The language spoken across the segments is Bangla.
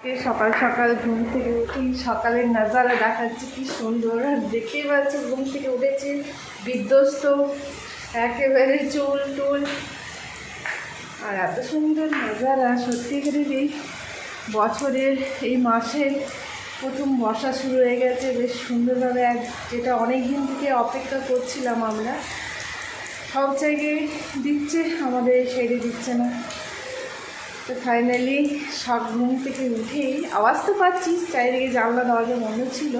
সকাল সকাল ঘুম থেকে উঠেই সকালের নাজারা দেখাচ্ছে কি সুন্দর। আর দেখতেই পাচ্ছ ঘুম থেকে উঠেছি বিধ্বস্ত একেবারে চুল টুল, আর এত সুন্দর নাজারা। সত্যিকারের এই বছরের এই মাসের প্রথম বর্ষা শুরু হয়ে গেছে বেশ সুন্দরভাবে, যেটা অনেক দিন থেকে অপেক্ষা করছিলাম আমরা। সব জায়গায় দিচ্ছে, আমাদের সাইডে দিচ্ছে না। তো ফাইনালি সব ঘুম থেকে উঠেই আওয়াজ তো পাচ্ছি, চারিদিকে জানলা দরজা বন্ধ ছিল,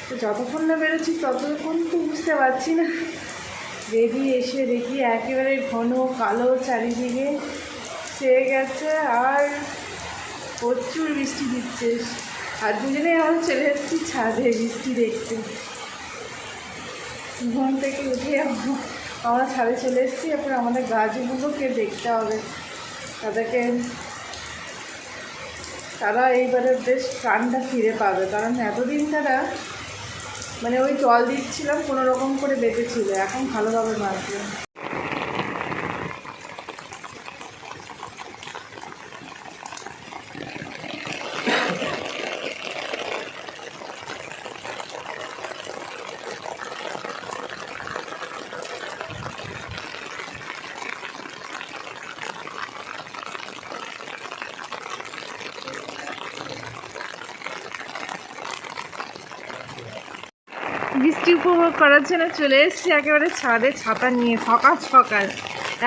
তো যতক্ষণ না বেরোচ্ছি ততক্ষণ তো বুঝতে পারছি না। বেরিয়ে এসে দেখি একেবারে ঘন কালো চারিদিকে ছেয়ে গেছে, আর প্রচুর বৃষ্টি দিচ্ছে। আর দুজনেই আমরা চলে এসেছি ছাদে বৃষ্টি দেখতে। ঘুম থেকে উঠে আমরা ছাদে চলে এসেছি। এরপর আমাদের গাছগুলোকে দেখতে হবে, তারা এইবারে বেশ প্রাণটা ফিরে পাবে, কারণ এতদিন তারা মানে ওই জল দিচ্ছিলাম কোনো রকম করে বেঁচেছিল, এখন ভালোভাবে বাঁচবে। বৃষ্টি উপভোগ করার জন্য চলে এসেছি একেবারে ছাদে ছাতা নিয়ে সকাল সকাল।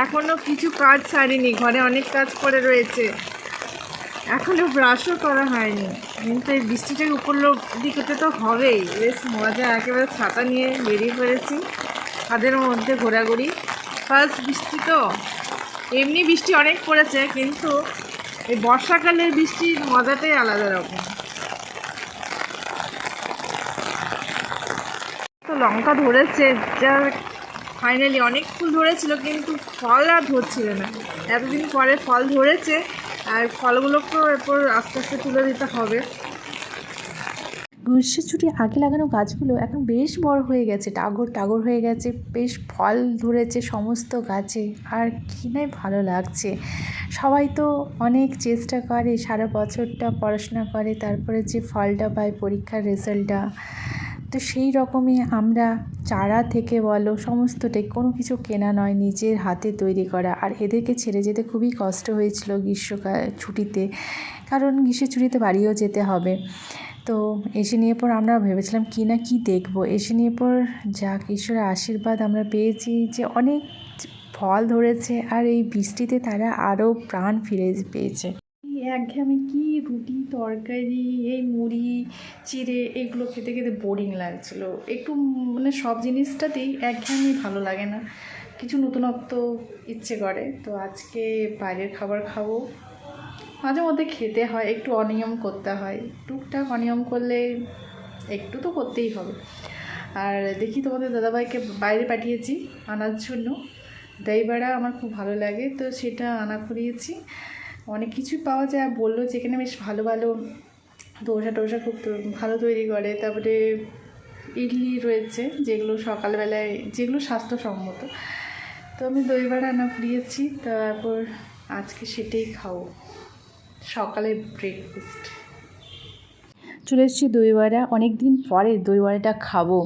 এখনও কিছু কাজ ছাড়িনি, ঘরে অনেক কাজ পড়ে রয়েছে, এখনও ব্রাশও করা হয়নি, কিন্তু এই বৃষ্টিটার উপলব্ধি করতে তো হবেই। বেশ মজা, একেবারে ছাতা নিয়ে বেরিয়ে পড়েছি ছাদের মধ্যে ঘোরাঘুরি। ফার্স্ট বৃষ্টি তো, এমনি বৃষ্টি অনেক পড়েছে, কিন্তু এই বর্ষাকালের বৃষ্টির মজাটাই আলাদা রকম। তো লঙ্কা ধরেছে, যা ফাইনালি অনেক ফুল ধরেছিল, কিন্তু ফল আর ধরছিল না। এতদিন পরে ফল ধরেছে, আর ফলগুলোকেও এরপর আস্তে আস্তে তুলে দিতে হবে। গ্রীষ্মের ছুটি আগে লাগানো গাছগুলো এখন বেশ বড় হয়ে গেছে, টাগর হয়ে গেছে, বেশ ফল ধরেছে সমস্ত গাছে, আর কি নাই ভালো লাগছে। সবাই তো অনেক চেষ্টা করে, সারা বছরটা পড়াশোনা করে, তারপরে যে ফলটা পায় পরীক্ষার রেজাল্টটা, তো সেই রকমই আমরা চারা থেকে বলো সমস্তটাই, কোনো কিছু কেনা নয়, নিজের হাতে তৈরি করা। আর এদেরকে ছেড়ে যেতে খুবই কষ্ট হয়েছিল গ্রীষ্মকাল ছুটিতে, কারণ গ্রীষ্মের ছুটিতে বাড়িও যেতে হবে। তো এসে নিয়ে পর আমরা ভেবেছিলাম কি না কি দেখবো, এসে নিয়ে পর যাক ঈশ্বরের আশীর্বাদ আমরা পেয়েছি যে অনেক ফল ধরেছে, আর এই বৃষ্টিতে তারা আরও প্রাণ ফিরে পেয়েছে। একঘেয়েমি কি, রুটি তরকারি এই মুড়ি চিড়ে এগুলো খেতে খেতে বোরিং লাগছিলো একটু, মানে সব জিনিসটাতেই একঘেয়েমি ভালো লাগে না, কিছু নতুনত্ব ইচ্ছে করে। তো আজকে বাইরের খাবার খাবো, মাঝে মধ্যে খেতে হয়, একটু অনিয়ম করতে হয়, টুকটাক অনিয়ম করলে একটু তো করতেই হবে। আর দেখি তোমাদের দাদাভাইকে বাইরে পাঠিয়েছি আনার জন্য, দই বড়া আমার খুব ভালো লাগে, তো সেটা আনা করিয়েছি। অনেক কিছুই পাওয়া যায়, বললো যে এখানে বেশ ভালো ভালো টোসা খুব ভালো তৈরি করে। তারপরে ইডলি রয়েছে, যেগুলো সকালবেলায়, যেগুলো স্বাস্থ্যসম্মত। তো আমি দই বড়া আনা করিয়েছি, তারপর আজকে সেটাই খাবো সকালের ব্রেকফাস্ট। চলে এসেছি দইবড়া, অনেক দিন পরে দইবড়াটা খাবো।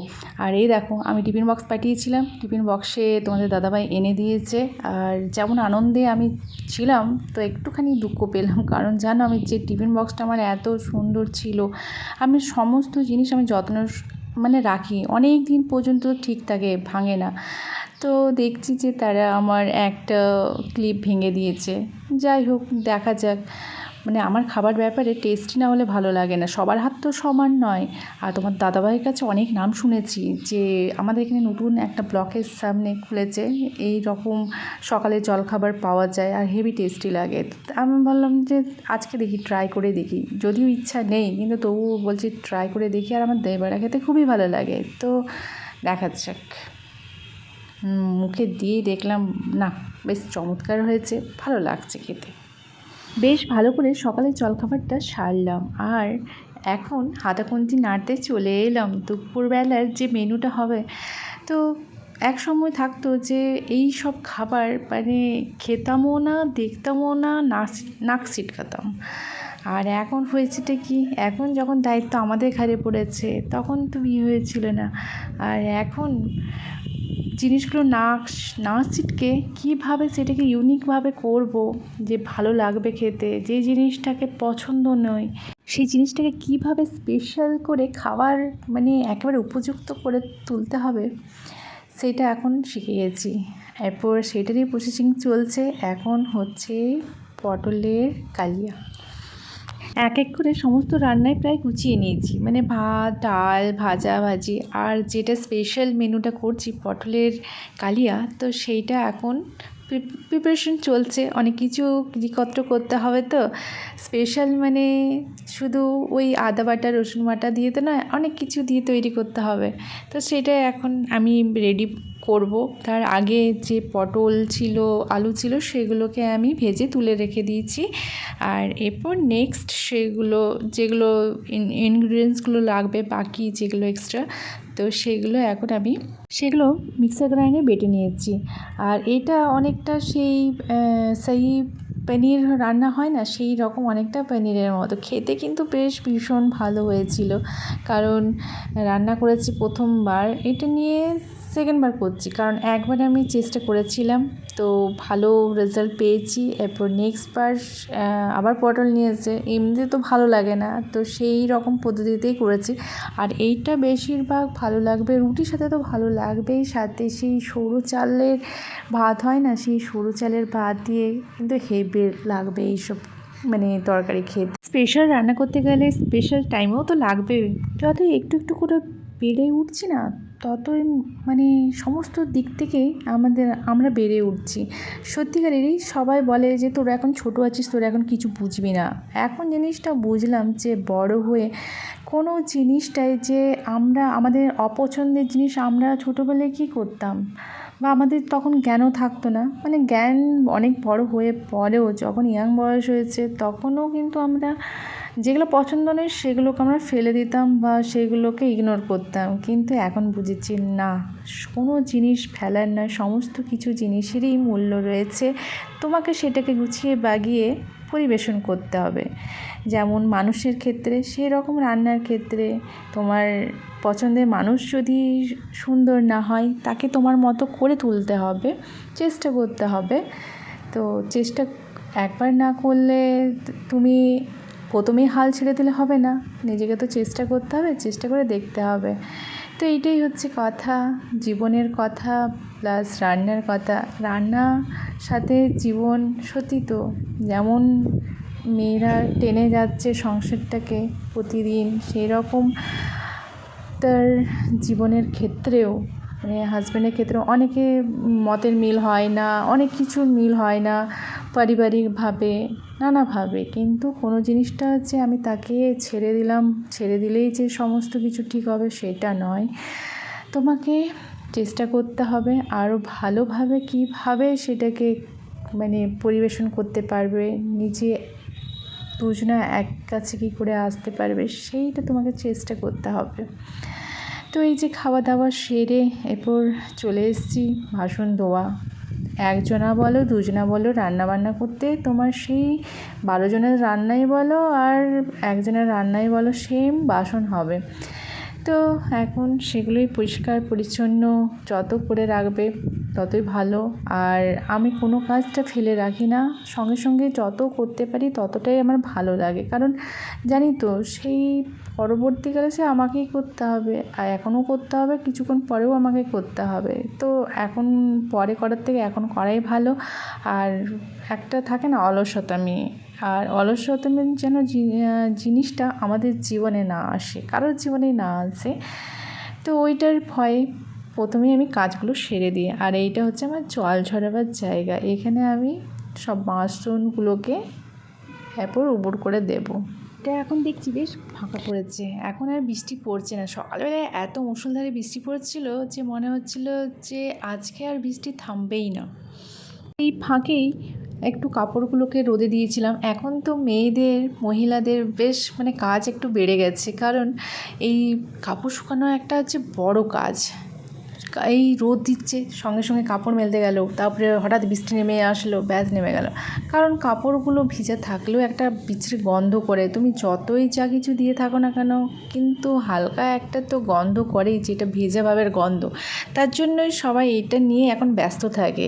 আর এই দেখো আমি টিফিন বক্স পাঠিয়েছিলাম, টিফিন বক্সে তোমাদের দাদাভাই এনে দিয়েছে। আর যেমন আনন্দে আমি ছিলাম, তো একটুখানি দুঃখ পেলাম, কারণ জানো আমি যে টিফিন বক্সটা আমার এত সুন্দর ছিল, আমি সমস্ত জিনিস আমি যত্ন মানে রাখি, অনেক দিন পর্যন্ত ঠিক থাকে, ভাঙে না। তো দেখছি যে তারা আমার একটা ক্লিপ ভেঙে দিয়েছে। যাই হোক, দেখা যাক, মানে আমার খাবার ব্যাপারে টেস্টি না হলে ভালো লাগে না, সবার হাত তো সমান নয়। আর তোমার দাদাভাইয়ের কাছে অনেক নাম শুনেছি যে আমাদের এখানে নতুন একটা ব্লকের সামনে খুলেছে, এই রকম সকালে জলখাবার পাওয়া যায় আর হেভি টেস্টি লাগে। আমি বললাম যে আজকে দেখি ট্রাই করে দেখি, যদিও ইচ্ছা নেই কিন্তু তবুও বলছি ট্রাই করে দেখি, আর আমার দই বড়া খেতে খুবই ভালো লাগে। তো দেখা যাক, মুখে দিয়ে দেখলাম না বেশ চমৎকার হয়েছে, ভালো লাগছে খেতে। বেশ ভালো করে সকালের জলখাবারটা সারলাম, আর এখন হাতাখুন্তি নাড়তে চলে এলাম দুপুরবেলার যে মেনুটা হবে। তো এক সময় থাকতো যে এই সব খাবার মানে খেতামও না, দেখতামও না, নাক ছিটকাতাম। আর এখন হয়েছেটা কি, এখন যখন দায়িত্ব আমাদের ঘাড়ে পড়েছে তখন তো বিয়ে হয়েছিল না। আর এখন জিনিসগুলো না ছিটকে কীভাবে সেটাকে ইউনিকভাবে করব যে ভালো লাগবে খেতে, যে জিনিসটাকে পছন্দ নয় সেই জিনিসটাকে কীভাবে স্পেশাল করে খাওয়ার মানে একেবারে উপযুক্ত করে তুলতে হবে, সেটা এখন শিখে গেছি। এরপর সেটারই প্রসেসিং চলছে। এখন হচ্ছে পটলের কালিয়া। এক এক করে সমস্ত রান্নায় প্রায় গুছিয়ে নিয়েছি, মানে ভাত, ডাল, ভাজি, আর যেটা স্পেশাল মেনুটা করছি পটলের কালিয়া, তো সেইটা এখন প্রিপারেশন চলছে। অনেক কিছু জিনিসপত্র করতে হবে, তো স্পেশাল মানে শুধু ওই আদা বাটা রসুন বাটা দিয়ে তো নয়, অনেক কিছু দিয়ে তৈরি করতে হবে। তো সেটা এখন আমি রেডি করব। তার আগে যে পটল ছিল, আলু ছিল, সেগুলোকে আমি ভেজে তুলে রেখে দিয়েছি। আর এরপর নেক্সট যেগুলো ইনগ্রিডিয়েন্টসগুলো লাগবে বাকি যেগুলো এক্সট্রা, তো সেগুলো এখন আমি মিক্সার গ্রাইন্ডারে বেটে নিয়েছি। আর এটা অনেকটা সেই পনির রান্না হয় না, সেই রকম অনেকটা পনিরের মতো খেতে, কিন্তু বেশ ভীষণ ভালো হয়েছিল। কারণ রান্না করেছি প্রথমবার, এটা নিয়ে সেকেন্ডবার করছি, কারণ একবার আমি চেষ্টা করেছিলাম তো ভালো রেজাল্ট পেয়েছি। এরপর নেক্সট বার আবার পটল নিয়েছে, এমনিতে তো ভালো লাগে না, তো সেই রকম পদ্ধতিতেই করেছি। আর এইটা বেশিরভাগ ভালো লাগবে রুটির সাথে, তো ভালো লাগবেই, সাথে সেই সরু চালের ভাত হয় না, সেই সরু চালের ভাত দিয়ে কিন্তু হেভি লাগবে এইসব মানে তরকারি খেতে। স্পেশাল রান্না করতে গেলে স্পেশাল টাইমেও তো লাগবে। যত একটু একটু করে বেড়ে উঠছি না, ততই মানে সমস্ত দিক থেকেই আমরা বেড়ে উঠছি। সত্যিকারেরই সবাই বলে যে তোরা এখন ছোটো আছিস, তোরা এখন কিছু বুঝবি না। এখন জিনিসটা বুঝলাম যে বড় হয়ে কোনো জিনিসটাই যে আমাদের অপছন্দের জিনিস আমরা ছোটোবেলায় কী করতাম, বা আমাদের তখন জ্ঞানও থাকতো না, মানে জ্ঞান অনেক বড় হয়ে পরেও যখন ইয়াং বয়স হয়েছে তখনও কিন্তু আমরা যেগুলো পছন্দ নয় সেগুলোকে আমরা ফেলে দিতাম বা সেগুলোকে ইগনোর করতাম। কিন্তু এখন বুঝেছি না, কোনো জিনিস ফেলার নয়, সমস্ত কিছু জিনিসেরই মূল্য রয়েছে। তোমাকে সেটাকে গুছিয়ে বাগিয়ে পরিবেশন করতে হবে। যেমন মানুষের ক্ষেত্রে, সেই রকম রান্নার ক্ষেত্রে তোমার পছন্দের মানুষ যদি সুন্দর না হয়, তাকে তোমার মতো করে তুলতে হবে, চেষ্টা করতে হবে। তো চেষ্টা একবার না করলে তুমি প্রথমেই হাল ছেড়ে দিলে হবে না, নিজেকে তো চেষ্টা করতে হবে, চেষ্টা করে দেখতে হবে। তো এইটাই হচ্ছে কথা, জীবনের কথা প্লাস রান্নার কথা। রান্নার সাথে জীবন, সত্যি তো যেমন মেয়েরা টেনে যাচ্ছে সংসারটাকে প্রতিদিন, সেই রকম তার জীবনের ক্ষেত্রেও মানে হাজব্যান্ডের ক্ষেত্রেও অনেকে মতের মিল হয় না, অনেক কিছুর মিল হয় না পারিবারিকভাবে, নানাভাবে। কিন্তু কোনো জিনিসটা যে আমি তাকে ছেড়ে দিলেই যে সমস্ত কিছু ঠিক হবে সেটা নয়। তোমাকে চেষ্টা করতে হবে আরও ভালোভাবে, কীভাবে সেটাকে মানে পরিবেশন করতে পারবে, নিজে দুজনা এক কাছে কী করে আসতে পারবে, সেইটা তোমাকে চেষ্টা করতে হবে। তো এই যে খাওয়া দাওয়া সেরে এরপর চলে এসেছি বাসন ধোয়া। একজনা বলো দুজনা বলো রান্নাবান্না করতে, তোমার সেই 12 জনের রান্নাই বলো আর একজনের রান্নাই বলো, সেম বাসন হবে। তো এখন সেগুলোই পরিষ্কার পরিচ্ছন্ন যত করে রাখবে ততই ভালো। আর আমি কোনো কাজটা ফেলে রাখি না, সঙ্গে সঙ্গে যত করতে পারি ততটাই আমার ভালো লাগে। কারণ জানি তো সেই পরবর্তীকালে সে আমাকেই করতে হবে, আর এখনও করতে হবে, কিছুক্ষণ পরেও আমাকে করতে হবে। তো এখন পরে করার থেকে এখন করাই ভালো। আর একটা থাকে না অলসতামি, আর অলসতামি যেন জিনিসটা আমাদের জীবনে না আসে, কারোর জীবনে না আসে। তো ওইটার ভয়ে প্রথমেই আমি কাজগুলো সেরে দিই। আর এইটা হচ্ছে আমার জল ঝরাবার জায়গা, এখানে আমি সব বাসনগুলোকে এরপর উবড় করে দেবো। এটা এখন দেখছি বেশ ফাঁকা পড়েছে, এখন আর বৃষ্টি পড়ছে না। সকালবেলায় এত মুষলধারে বৃষ্টি পড়ছিল যে মনে হচ্ছিল যে আজকে আর বৃষ্টি থামবেই না। এই ফাঁকেই একটু কাপড়গুলোকে রোদে দিয়েছিলাম। এখন তো মহিলাদের বেশ মানে কাজ একটু বেড়ে গেছে, কারণ এই কাপড় শুকানো একটা হচ্ছে বড় কাজ। এই রোদ দিচ্ছে, সঙ্গে সঙ্গে কাপড় মেলতে গেল, তারপরে হঠাৎ বৃষ্টি নেমে আসলো, ব্যাস নেমে গেল। কারণ কাপড়গুলো ভিজে থাকলেও একটা বিচ্ছিরি গন্ধ করে, তুমি যতই যা কিছু দিয়ে থাকো না কেন, কিন্তু হালকা একটা তো গন্ধ করেই, যেটা ভেজা ভাবের গন্ধ। তার জন্যই সবাই এটা নিয়ে এখন ব্যস্ত থাকে।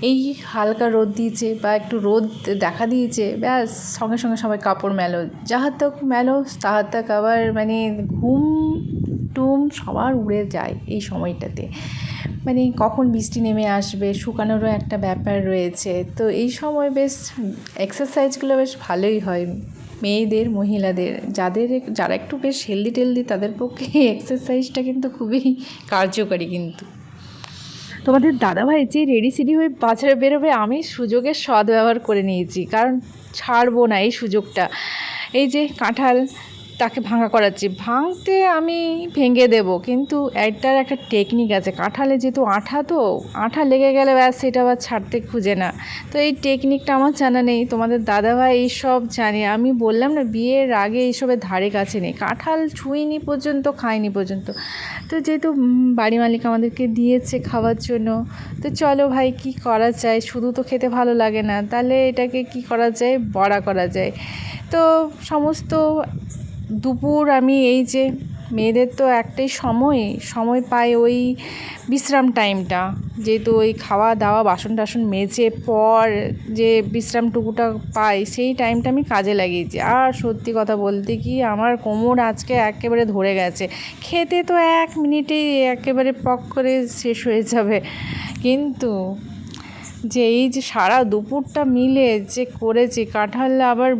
এই হালকা রোদ দিয়েছে বা একটু রোদ দেখা দিয়েছে, ব্যাস সঙ্গে সঙ্গে সবাই কাপড় মেলো, যাহার তক মেলো তাহার তক আবার মানে ঘুম টুম সবার উড়ে যায় এই সময়টাতে। মানে কখন বৃষ্টি নেমে আসবে, শুকানোরও একটা ব্যাপার রয়েছে। তো এই সময় বেশ এক্সারসাইজগুলো বেশ ভালোই হয় মেয়েদের, মহিলাদের, যারা একটু বেশ হেলদি টেলদি, তাদের পক্ষে এক্সারসাইজটা কিন্তু খুবই কার্যকরী। কিন্তু তোমাদের দাদাভাই যে রেডি সেডি হয়ে বাজারে বেরোবে, আমি সুযোগের সদ্ব্যবহার করে নিয়েছি, কারণ ছাড়বো না এই সুযোগটা। এই যে কাঁঠাল তাকে ভাঙা করাচ্ছি, ভাঙতে আমি ভেঙে দেব, কিন্তু এটার একটা টেকনিক আছে। কাঁঠালে যেহেতু আঠা, তো আঠা লেগে গেলে ব্যাস সেটা আবার ছাড়তে খুঁজে না। তো এই টেকনিকটা আমার জানা নেই, তোমাদের দাদাভাই এইসব জানে। আমি বললাম না, বিয়ের আগে এইসবের ধারে কাছে নেই, কাঁঠাল ছুঁইনি পর্যন্ত, খাইনি পর্যন্ত। তো যেহেতু বাড়ি মালিক আমাদেরকে দিয়েছে খাওয়ার জন্য, তো চলো ভাই কী করা যায়, শুধু তো খেতে ভালো লাগে না, তাহলে এটাকে কি করা যায়, বড়া করা যায়। তো সমস্ত দুপুর আমি এই যে মেয়েদের তো একটাই সময় পাই, ওই বিশ্রাম টাইমটা, যেহেতু ওই খাওয়া দাওয়া বাসন টাসন মেজে পর যে বিশ্রামটুকুটা পাই, সেই টাইমটা আমি কাজে লাগিয়েছি। আর সত্যি কথা বলতে কি, আমার কোমর আজকে একেবারে ধরে গেছে। খেতে তো 1 মিনিটেই একেবারে পক করে শেষ হয়ে যাবে, কিন্তু যে এই যে সারা দুপুরটা মিলে যে করেছি, কাঁঠাল আবার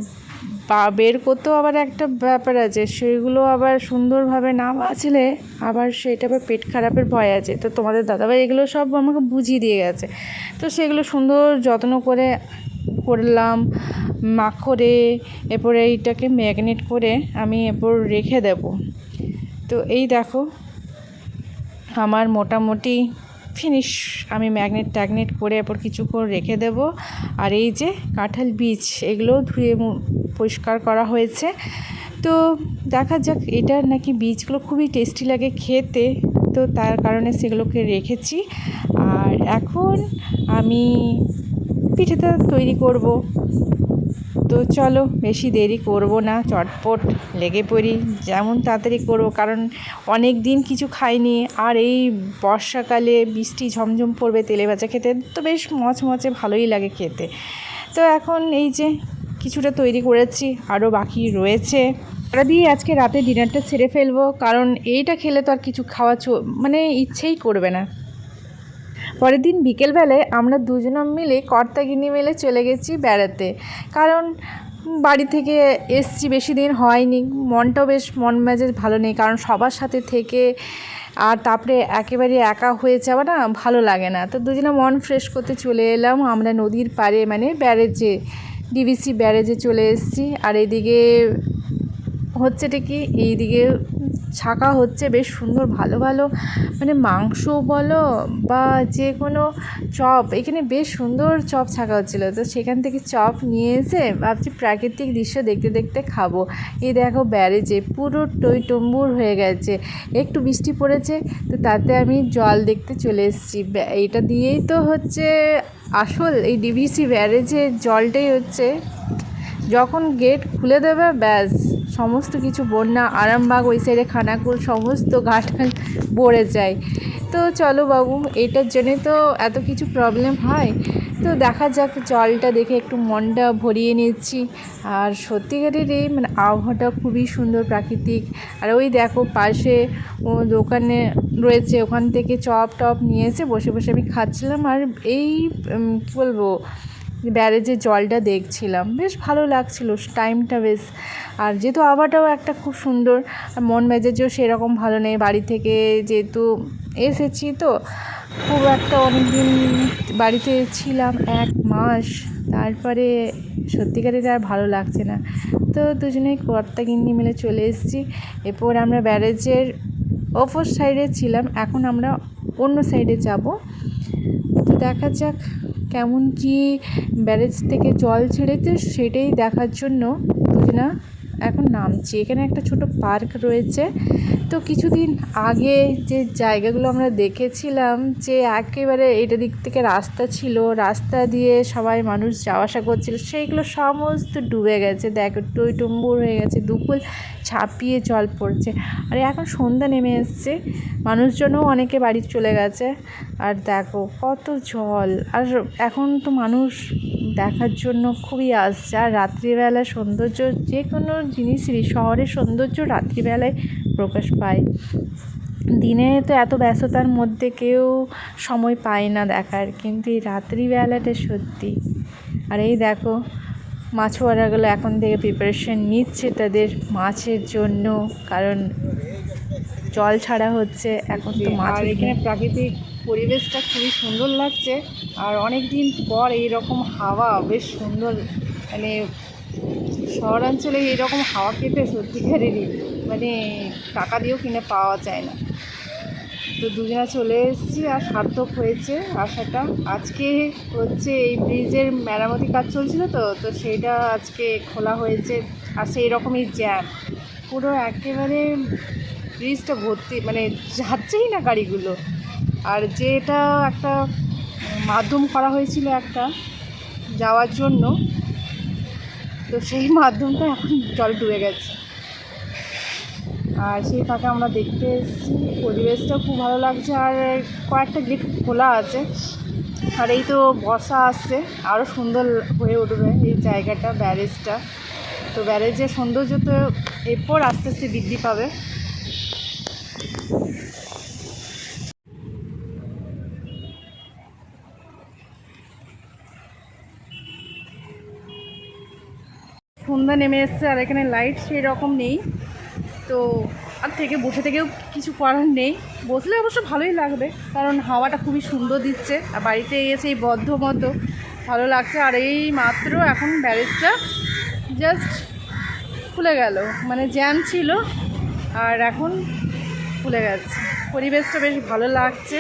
বের করতেও আবার একটা ব্যাপার আছে, সেগুলো আবার সুন্দরভাবে না বাছলে আবার সেটা আবার পেট খারাপের ভয় আছে। তো তোমাদের দাদাভাই এগুলো সব আমাকে বুঝিয়ে দিয়ে গেছে। তো সেগুলো সুন্দর যত্ন করে করলাম, মাখরে, এরপরে এইটাকে ম্যাগনেট করে আমি এরপর রেখে দেব। তো এই দেখো আমার মোটামুটি ফিনিশ, আমি ম্যাগনেট করে এরপর কিছুক্ষণ রেখে দেব। আর এই যে কাঁঠাল বীজ, এগুলো ধুয়ে পরিষ্কার করা হয়েছে। তো দেখা যাক, এটার নাকি বীজগুলো খুবই টেস্টি লাগে খেতে, তো তার কারণে সেগুলোকে রেখেছি। আর এখন আমি পিঠেটা তৈরি করব। তো চলো বেশি দেরি করব না, চটপট লেগে পড়ি, যেমন তাড়াতাড়ি করব, কারণ অনেক দিন কিছু খাইনি। আর এই বর্ষাকালে বৃষ্টি ঝমঝম পড়বে, তেলে ভাজা খেতে তো বেশ মচমচে ভালোই লাগে খেতে। তো এখন এই যে কিছুটা তৈরি করেছি, আরও বাকি রয়েছে। ওটা দিয়ে আজকে রাতে ডিনারটা সেরে ফেলবো, কারণ এইটা খেলে তো আর কিছু খাওয়া মানে ইচ্ছেই করবে না। পরের দিন বিকেলবেলায় আমরা দুজনে মিলে কর্তাগিনি মিলে চলে গেছি বেড়াতে, কারণ বাড়ি থেকে এসছি, বেশি দিন হয়নি, মনটাও বেশ মন মেজাজ ভালো নেই, কারণ সবার সাথে থেকে আর তারপরে একেবারে একা হয়ে যাওয়া না ভালো লাগে না। তো দুজনে মন ফ্রেশ করতে চলে এলাম আমরা নদীর পাড়ে, মানে ব্যারেজে, ডিভিসি ব্যারেজে চলে এসেছি। আর এদিকে হচ্ছেটা কি, এইদিকে ছাকা হচ্ছে বেশ সুন্দর ভালো ভালো, মানে মাংস বলো বা যে কোনো চপ, এখানে বেশ সুন্দর চপ ছাকা হচ্ছিলো। তো সেখান থেকে চপ নিয়ে এসে ভাবছি প্রাকৃতিক দৃশ্য দেখতে দেখতে খাবো। এই দেখো ব্যারেজে পুরো টইটম্বুর হয়ে গেছে, একটু বৃষ্টি পড়েছে, তো তাতে আমি জল দেখতে চলে এসেছি। এইটা দিয়েই তো হচ্ছে আসল এই ডিভিসি ব্যারেজের জলটাই হচ্ছে, যখন গেট খুলে দেবে ব্যাস সমস্ত কিছু বন্যা, আরামবাগ ওই সাইডে খানাকুল সমস্ত ঘাটাল ভরে যায়। তো চলো বাবু, এটার জন্যে তো এত কিছু প্রবলেম হয়। তো দেখা যাক, জলটা দেখে একটু মনটা ভরিয়ে নিচ্ছি। আর সত্যিকারের এই মানে আবহাওয়াটা খুবই সুন্দর, প্রাকৃতিক। আর ওই দেখো পাশে দোকানে রয়েছে, ওখান থেকে চপ টপ নিয়ে এসে বসে বসে আমি খাচ্ছিলাম। আর এই কী বলবো, ব্যারেজের জলটা দেখছিলাম, বেশ ভালো লাগছিল টাইমটা বেশ। আর যেহেতু আবহাওয়াটাও একটা খুব সুন্দর, মন মেজাজও সেরকম ভালো নেই, বাড়ি থেকে যেহেতু এসেছি, তো খুব একটা অনেক দিন বাড়িতে ছিলাম 1 মাস, তারপরে সত্যিকারের আর ভালো লাগছে না। তো দুজনেই কর্তাগিন্নি মিলে চলে এসেছি। এরপর আমরা ব্যারেজের অপর সাইডে ছিলাম, এখন আমরা অন্য সাইডে যাব। তো দেখা যাক কেমন কি ব্যারেজ থেকে জল ছেড়েছে, সেটাই দেখার জন্য দুজনা এখন নামছি। এখানে একটা ছোট পার্ক রয়েছে। তো কিছুদিন আগে যে জায়গাগুলো আমরা দেখেছিলাম, যে একেবারে এটা দিক থেকে রাস্তা ছিল, রাস্তা দিয়ে সবাই মানুষ যাওয়া আসা করছিল, সেইগুলো সমস্ত ডুবে গেছে। দেখো টইটুম্বুর হয়ে গেছে, দুকুল ছাপিয়ে জল পড়ছে। আর এখন সন্ধ্যা নেমে এসছে, মানুষজনও অনেকে বাড়ি চলে গেছে। আর দেখো কত জল। আর এখন তো মানুষ দেখার জন্য খুবই আসছে। আর রাত্রিবেলা সৌন্দর্য, যে কোনো জিনিসেরই শহরের সৌন্দর্য রাত্রিবেলায় প্রকাশ পায়। দিনে তো এত ব্যস্ততার মধ্যে কেউ সময় পায় না দেখার, কিন্তু এই রাত্রিবেলাটা সত্যি। আর এই দেখো মাছওয়ালাগুলো এখন থেকে প্রিপারেশন নিচ্ছে তাদের মাছের জন্য, কারণ জল ছাড়া হচ্ছে এখন তো মাছ। আর এখানে প্রাকৃতিক পরিবেশটা খুবই সুন্দর লাগছে। আর অনেক দিন পর এইরকম হাওয়া বেশ সুন্দর, মানে শহরাঞ্চলে এইরকম হাওয়া খেতে সত্যিকারেরই মানে টাকা দিয়েও কিনে পাওয়া যায় না। তো দুজনে চলে এসেছি, আর সার্থক হয়েছে আসাটা। আজকে হচ্ছে এই ব্রিজের মেরামতি কাজ চলছিল, তো সেইটা আজকে খোলা হয়েছে। আর সেই রকমই জ্যাম, পুরো একেবারে ব্রিজটা ভর্তি, মানে যাচ্ছেই না গাড়িগুলো। আর যেটা একটা মাধ্যম করা হয়েছিল একটা যাওয়ার জন্য, তো সেই মাধ্যমটা এখন জল ডুবে গেছে। আর সেই ফাঁকে আমরা দেখতে এসেছি, পরিবেশটাও খুব ভালো লাগছে। আর কয়েকটা গেট খোলা আছে। আর এই তো বর্ষা আসছে, আরও সুন্দর হয়ে উঠবে এই জায়গাটা, ব্যারেজটা। তো ব্যারেজের সৌন্দর্য তো এরপর আস্তে আস্তে বৃদ্ধি পাবে। সন্ধ্যা নেমে এসছে, আর এখানে লাইট সেই রকম নেই। তো আর থেকে বসে থেকেও কিছু করার নেই, বসলে অবশ্য ভালোই লাগবে, কারণ হাওয়াটা খুবই সুন্দর দিচ্ছে। আর বাড়িতে এসে এই বদ্ধ মতো ভালো লাগছে। আর এই মাত্র এখন ব্যারেজটা জাস্ট খুলে গেল, মানে জ্যাম ছিল আর এখন খুলে গেছে। পরিবেশটা বেশ ভালো লাগছে।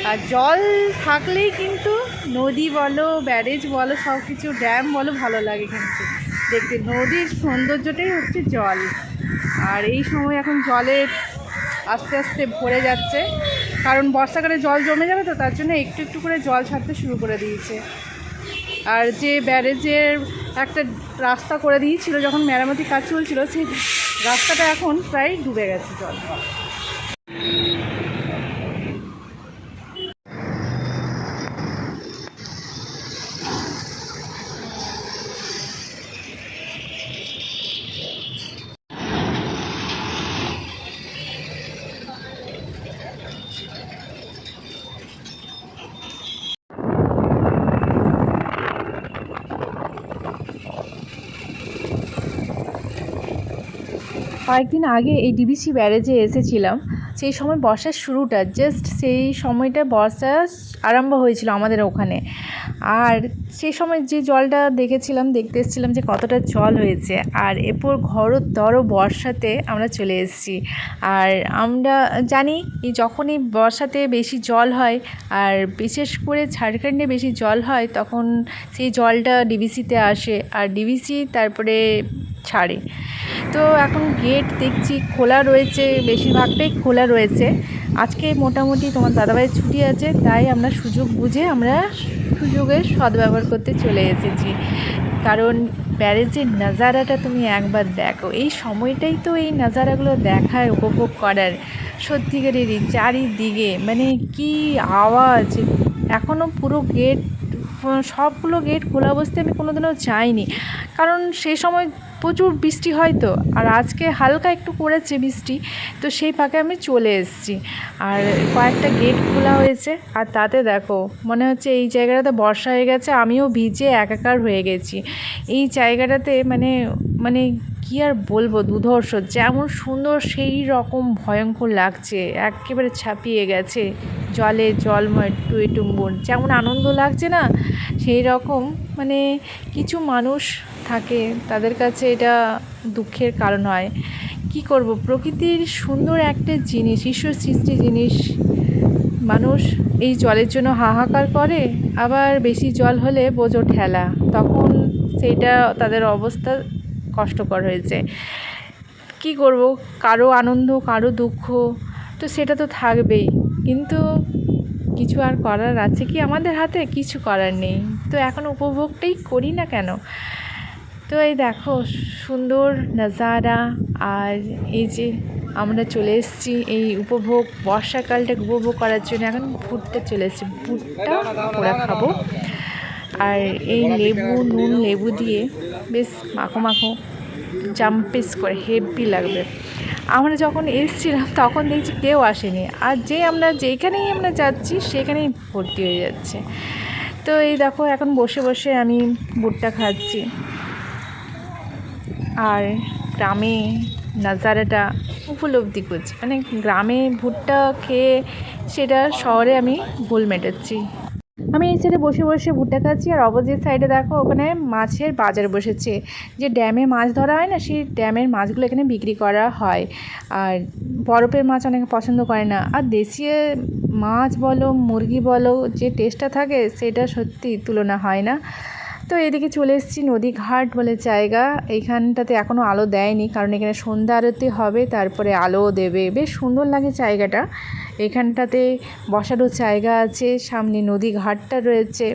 আর জল থাকলেই কিন্তু নদী বলো, ব্যারেজ বলো, সব কিছু ড্যাম বলো, ভালো লাগে কিন্তু দেখতে। নদীর সৌন্দর্যটাই হচ্ছে জল। আর এই সময় এখন জলে আস্তে আস্তে ভরে যাচ্ছে, কারণ বর্ষাকালে জল জমে যাবে, তো তার জন্য একটু একটু করে জল ছাড়তে শুরু করে দিয়েছে। আর যে ব্যারেজের একটা রাস্তা করে দিয়েছিল যখন মেরামতি কাজ চলছিল, সেই রাস্তাটা এখন প্রায় ডুবে গেছে জল। কয়েকদিন আগে এই ডিবিসি ব্যারেজে এসেছিলাম, সেই সময় বর্ষার শুরুটা, জাস্ট সেই সময়টা বর্ষা আরম্ভ হয়েছিল আমাদের ওখানে। আর সেই সময় যে জলটা দেখেছিলাম, দেখতে এসেছিলাম যে কতটা জল হয়েছে। আর এরপর ঘোরতর বর্ষাতে আমরা চলে এসেছি। আর আমরা জানি যখনই বর্ষাতে বেশি জল হয়, আর বিশেষ করে ঝাড়খণ্ডে বেশি জল হয়, তখন সেই জলটা ডিবিসিতে আসে, আর ডিবিসি তারপরে ছাড়ে। তো এখন গেট দেখছি খোলা রয়েছে, বেশিরভাগটাই খোলা রয়েছে। আজকে মোটামুটি তোমার দাদাভাইয়ের ছুটি আছে, তাই আমরা সুযোগ বুঝে সুযোগের সদ্ব্যবহার করতে চলে এসেছি। কারণ ব্যারেজের নাজারাটা তুমি একবার দেখো, এই সময়টাই তো এই নাজারাগুলো দেখার, উপভোগ করার। সত্যিকারেরই চারিদিকে মানে কি আওয়াজ। এখনও পুরো গেট, সবগুলো গেট খোলা অবস্থায় আমি কোনোদিনও যাইনি, কারণ সেই সময় প্রচুর বৃষ্টি হয়। তো আর আজকে হালকা একটু করেছে বৃষ্টি, তো সেই ফাঁকে আমি চলে এসেছি। আর কয়েকটা গেট খোলা হয়েছে, আর তাতে দেখো মনে হচ্ছে এই জায়গাটাতে বর্ষা হয়ে গেছে, আমিও ভিজে একাকার হয়ে গেছি এই জায়গাটাতে। মানে মানে কী আর বলবো, দুর্ধর্ষ যেমন সুন্দর সেই রকম ভয়ঙ্কর লাগছে, একেবারে ছাপিয়ে গেছে জলে, জলময় টুইটুম্বুর। যেমন আনন্দ লাগছে না, সেই রকম মানে কিছু মানুষ থাকে, তাদের কাছে এটা দুঃখের কারণ হয়। কি করব, প্রকৃতির সুন্দর একটা জিনিস, ঈশ্বর সৃষ্টি জিনিস, মানুষ এই জলের জন্য হাহাকার করে। আবার বেশি জল হলে বোঝো ঠেলা, তখন সেইটা তাদের অবস্থা কষ্টকর হয়েছে। কি করব, কারো আনন্দ কারো দুঃখ তো সেটা তো থাকবেই, কিন্তু কিছু আর করার আছে কি আমাদের হাতে? কিছু করার নেই। তো এখন উপভোগটাই করি না কেন? তো এই দেখো সুন্দর নাজারা, আর এই যে আমরা চলে এসেছি এই বর্ষাকালটাকে উপভোগ করার জন্য। এখন ভুট্টা চলে এসেছি, ভুট্টা পোড়া খাবো, আর এই নুন লেবু দিয়ে বেশ মাখো মাখো জাম্পিস করে হেভি লাগবে। আমরা যখন এসেছিলাম তখন দেখছি কেউ আসেনি, আর যেখানেই আমরা যাচ্ছি সেখানেই ভর্তি হয়ে যাচ্ছে। তো এই দেখো এখন বসে বসে আমি ভুট্টা খাচ্ছি, আর গ্রামে নাজারাটা উপলব্ধি করছি। মানে গ্রামে ভুট্টা খেয়ে সেটা শহরে আমি ভুল মেটাচ্ছি। আমি এই সাইডে বসে বসে ভুট্টা খাচ্ছি, আর অপোজিট সাইডে দেখো ওখানে মাছের বাজার বসেছে। যে ড্যামে মাছ ধরা হয় না, সেই ড্যামের মাছগুলো এখানে বিক্রি করা হয়। আর বরফের মাছ অনেকে পছন্দ করে না, আর দেশি মাছ বলো মুরগি বলো যে টেস্টটা থাকে সেটা সত্যি তুলনা হয় না। তো এদিকে চলে এসেছি নদীঘাট বলে জায়গা। এইখানটাতে এখনও আলো দেয়নি, কারণ এখানে সন্ধ্যা আরতি হবে, তারপরে আলোও দেবে। বেশ সুন্দর লাগে জায়গাটা। এখানটাতে বসারও জায়গা আছে, সামনে নদীঘাটটা রয়েছে।